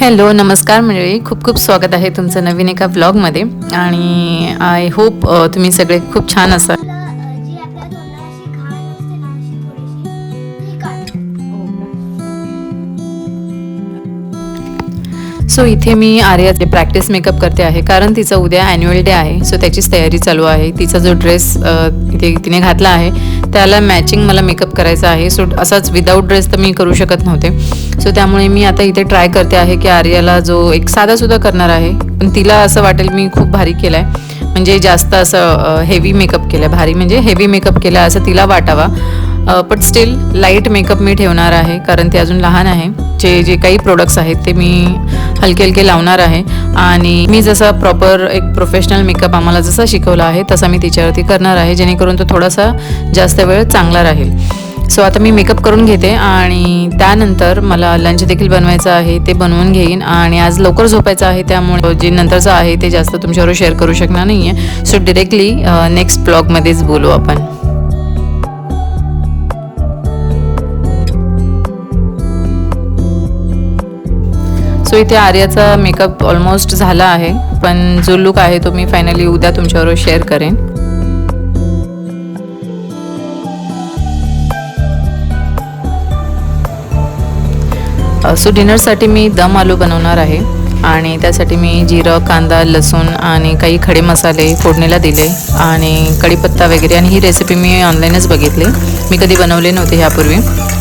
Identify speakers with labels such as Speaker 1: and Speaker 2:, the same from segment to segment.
Speaker 1: Hello, नमस्कार मंडळी. खूप खूप स्वागत आहे तुमचं नवीन एका व्लॉगमध्ये. आणि आय होप तुम्ही सगळे खूप छान असाल.
Speaker 2: जी आपल्या तोंडाला अशी घाण असते ना, अशी थोडीशी ती काढते.
Speaker 1: सो इथे मी आर्याचे प्रॅक्टिस मेकअप करते आहे, कारण तिचा उद्या ॲन्युअल डे आहे. सो त्याचीच तयारी चालू आहे. तिचा जो ड्रेस तिने घातला आहे त्याला मॅचिंग मला मेकअप करायचा आहे. सो असाच विदाऊट ड्रेस तर मी करू शकत नव्हते. सो त्यामुळे मी आता इथे ट्राय करते आहे की आर्याला जो एक साधासुद्धा करणार आहे, पण तिला असं वाटेल मी खूप भारी केला आहे, म्हणजे जास्त असं हेवी मेकअप केलं आहे. भारी म्हणजे हेवी मेकअप केला असं तिला वाटावा. बट स्टील लाईट मेकअप मी ठेवणार आहे, कारण ते अजून लहान आहे. जे काही प्रोडक्ट्स आहेत ते मी हलके हलके लावणार आहे. आणि मी जसा प्रॉपर एक प्रोफेशनल मेकअप आम्हाला जसा शिकवला आहे तसा मी तिच्यावरती करणार आहे, जेणेकरून तो थोडासा जास्त वेळ चांगला राहील. सो आता मी मेकअप करून घेते आणि त्यानंतर मला लंच देखील बनवायचं आहे, ते बनवून घेईन. आणि आज लवकर झोपायचं आहे, त्यामुळे जे नंतरचं आहे ते जास्त तुमच्याबरोबर शेअर करू शकणार नाही आहे. सो डिरेक्टली नेक्स्ट ब्लॉगमध्येच बोलू आपण. सो इथे आर्याचा मेकअप ऑलमोस्ट झाला आहे, पण जो लुक आहे तो मी फायनली उद्या तुमच्याबरोबर शेअर करेन. सो डिनरसाठी मी दम आलू बनवणार आहे. आणि त्यासाठी मी जिरं, कांदा, लसूण आणि काही खडे मसाले फोडणीला दिले आणि कढीपत्ता वगैरे. आणि ही रेसिपी मी ऑनलाईनच बघितली, मी कधी बनवले नव्हते ह्यापूर्वी.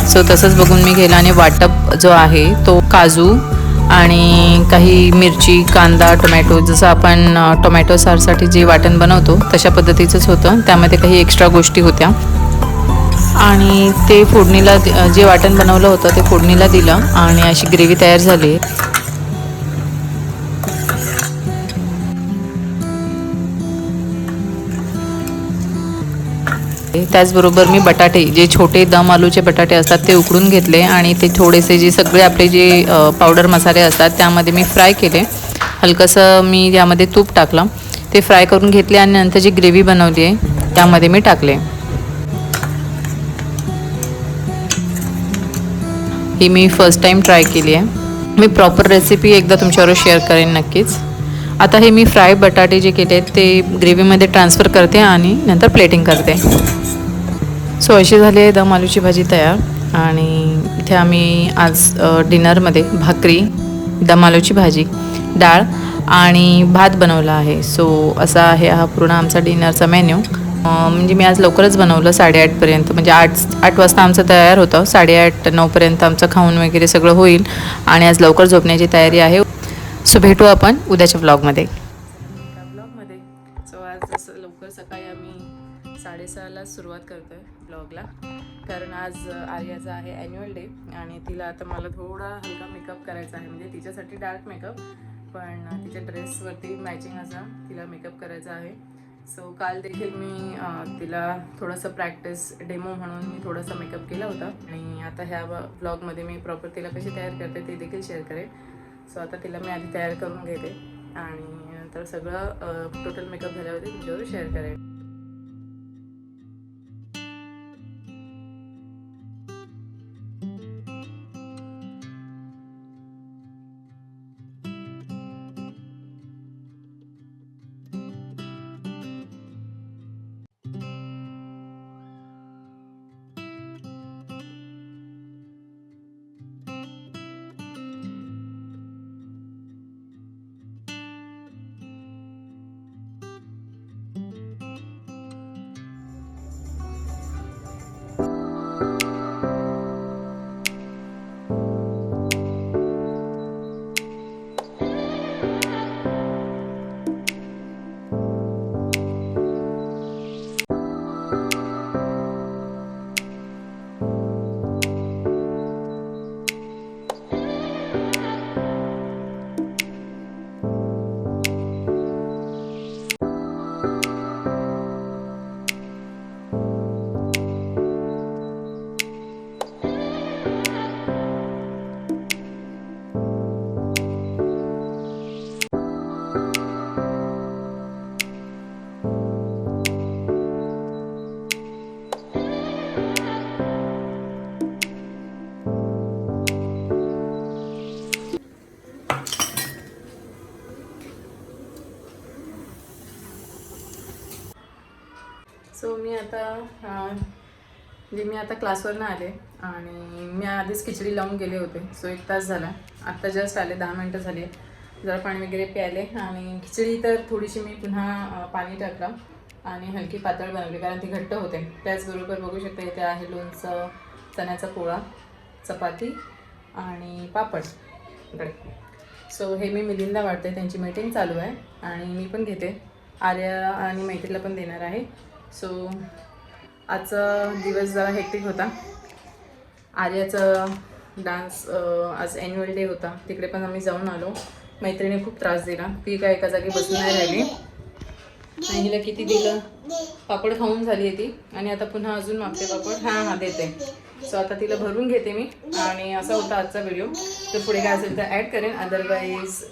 Speaker 1: सो तसंच बघून मी केलं. आणि वाटप जो आहे तो काजू आणि काही मिरची, कांदा, टोमॅटो, जसं आपण टोमॅटो सारसाठी जे वाटण बनवतो तशा पद्धतीचंच होतं. त्यामध्ये काही एक्स्ट्रा गोष्टी होत्या. आणि ते फोडणीला जे वाटण बनवलं होतं ते फोडणीला दिलं आणि अशी ग्रेव्ही तयार झाली. त्याचबरोबर मी बटाटे, जे छोटे दम आलूचे बटाटे असतात ते उकडून घेतले आणि ते थोडेसे जे सगळे आपले जे पावडर मसाले असतात त्यामध्ये मी फ्राय केले. हलकंसं मी यामध्ये तूप टाकलं, ते फ्राय करून घेतले आणि नंतर जी ग्रेव्ही बनवली आहे त्यामध्ये मी टाकले. ही मी फर्स्ट टाईम ट्राय केली आहे. मी प्रॉपर रेसिपी एकदा तुमच्याबरोबर शेअर करेन नक्कीच. आता हे मी फ्राय बटाटे जे केले आहेत ते ग्रेव्हीमध्ये ट्रान्सफर करते आणि नंतर प्लेटिंग करते. सो अशी झाली आहे दम आलूची भाजी तयार. आणि इथे आम्ही आज डिनरमध्ये भाकरी, दम आलूची भाजी, डाळ आणि भात बनवला आहे. सो असा आहे हा पूर्ण आमचा डिनरचा मेन्यू. म्हणजे मी आज लवकरच बनवलं 8:30पर्यंत, म्हणजे 8 वाजता आमचं तयार होतं. 8:30-9पर्यंत आमचं खाऊन वगैरे सगळं होईल आणि आज लवकर झोपण्याची तयारी आहे. सो भेटू आपण उद्याच्या ब्लॉगमध्ये. सो आज जसं लवकर सकाळी आम्ही 6:30ला सुरुवात करतो आहे ब्लॉगला, कारण आज आर्याचा आहे ॲन्युअल डे आणि तिला आता मला थोडा हलका मेकअप करायचा आहे. म्हणजे तिच्यासाठी डार्क मेकअप, पण तिच्या ड्रेसवरती मॅचिंग असा तिला मेकअप करायचा आहे. सो काल देखील मी तिला थोडंसं प्रॅक्टिस डेमो म्हणून मी थोडासा मेकअप केला होता. आणि आता ह्या ब्लॉगमध्ये मी प्रॉपर तिला कशी तयार करते ते देखील शेअर करेन. सो आता तिला मी आधी तयार करून घेते आणि नंतर सगळं टोटल मेकअप झाल्यावरती तुमच्यावर शेअर करेन. मी आता क्लासवरनं आले आणि मी आधीच खिचडी लावून गेले होते. सो 1 तास झाला. आत्ता जस्ट आले, 10 मिनटं झाली. जरा पाणी वगैरे प्यायले आणि खिचडी तर थोडीशी मी पुन्हा पाणी टाकलं आणि हलकी पातळ बनवली कारण ती घट्ट होते. त्याचबरोबर बघू शकता इथे आहे लोणचं, चण्याचा पोळा, चपाती आणि पापड इकडे. सो हे मी मिलिंदला वाटते, त्यांची मीटिंग चालू आहे आणि मी पण घेते. आर्या आणि मैत्रीला पण देणार आहे. सो आजचा दिवस जरा हेक्टिक होता. आर्याचा डान्स आज ॲन्युअल डे होता, तिकडे पण आम्ही जाऊन आलो. मैत्रिणी खूप त्रास दिला, ती काय एका जागी बसून नाही राहिली आणि हिला किती दिलं. पापड खाऊन झाली आहे ती आणि आता पुन्हा अजून मागते पापड. हां देते. सो आता तिला भरून घेते मी. आणि असा होता आजचा व्हिडिओ. तर पुढे काय असेल तर ॲड करेन, अदरवाईज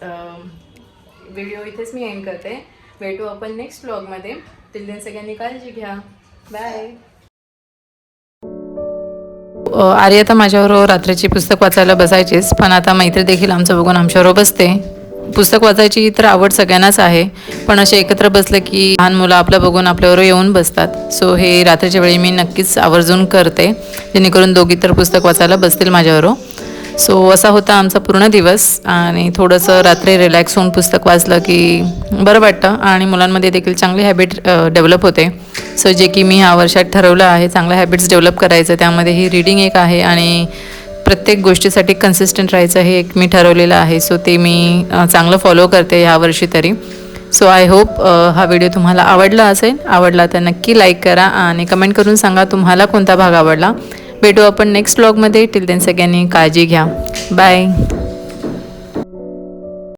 Speaker 1: व्हिडिओ इथेच मी एंड करते. भेटू आपण नेक्स्ट व्लॉगमध्ये. टिल देन सगळ्यांनी काळजी घ्या. बाय. आर्या आता माझ्याबरोबर रात्रीची पुस्तक वाचायला बसायचीच, पण आता मैत्री देखील आमचं बघून आमच्याबरोबर बसते. पुस्तक वाचायची तर आवड सगळ्यांनाच आहे, पण असे एकत्र बसलं की लहान मुलं आपलं बघून आपल्याबरोबर येऊन बसतात. सो हे रात्रीच्या वेळी मी नक्कीच आवर्जून करते, जेणेकरून दोघी तर पुस्तक वाचायला बसतील माझ्याबरोबर. सो असा होता आमचा पूर्ण दिवस आणि थोडंसं रात्री रिलॅक्स होऊन पुस्तक वाचलं की बरं वाटतं आणि मुलांमध्ये देखील चांगली हॅबिट डेव्हलप होते. सो जे की मी ह्या वर्षात ठरवलं आहे चांगल्या हॅबिट्स डेव्हलप करायचं, त्यामध्ये ही रीडिंग एक आहे आणि प्रत्येक गोष्टीसाठी कन्सिस्टंट राहायचं हे एक मी ठरवलेलं आहे. सो ते मी चांगलं फॉलो करते ह्या वर्षी तरी. सो आय होप हा व्हिडिओ तुम्हाला आवडला असेल. आवडला तर नक्की लाईक करा आणि कमेंट करून सांगा तुम्हाला कोणता भाग आवडला. भेटू आपण नेक्स्ट व्लॉगमध्ये. टिल देन सगळ्यांनी काळजी घ्या. बाय.